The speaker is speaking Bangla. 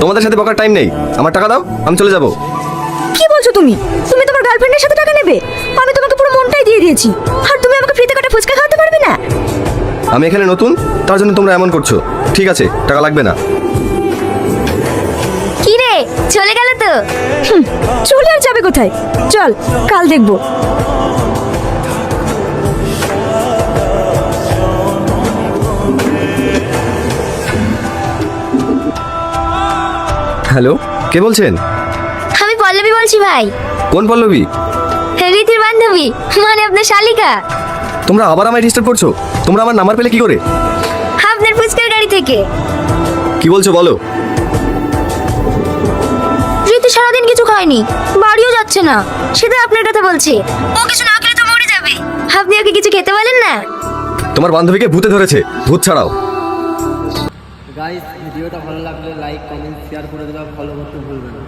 তোমাদের সাথে বকার টাইম নেই, আমার টাকা দাও, আমি চলে যাব। কি বলছো তুমি? তুমি তোমার গার্লফ্রেন্ডের সাথে টাকা নেবে? আমি তোমাকে পুরো মনটাই দিয়ে দিয়েছি, আর তুমি আমাকে ফ্রিতে কাটা ফুচকা খাওয়াতে পারবে না? আমি এখানে নতুন, তার জন্য তোমরা এমন করছো। ঠিক আছে, টাকা লাগবে না। কি রে, চলে গেল তো? চলে আর যাবে কোথায়? চল, কাল দেখবো। হ্যালো, কে বলছেন? আমি পল্লবী বলছি ভাই। কোন পল্লবী? রীতির বান্ধবী, মানে আপনার শালিকা। তোমরা আবার আমায় ডিস্টার্ব করছো? তোমরা আমার নাম্বার পেলে কি করে? আপনার ফুচকার গাড়ি থেকে। কি বলছো বলো? রীতি সারাদিন কিছু খায়নি, বাড়িও যাচ্ছে না, সেটা আপনার কথা বলছে। ও কিছু না খেলে তো মরে যাবে, আপনি ওকে কিছু খেতে বলেন না। তোমার বান্ধবীকে ভূতে ধরেছে, ভূত ছাড়াও। গাইস, ভিডিওটা ভালো লাগলে লাইক, কমেন্ট, শেয়ার করে দেওয়া, ফলো করতে ভুলবেন না।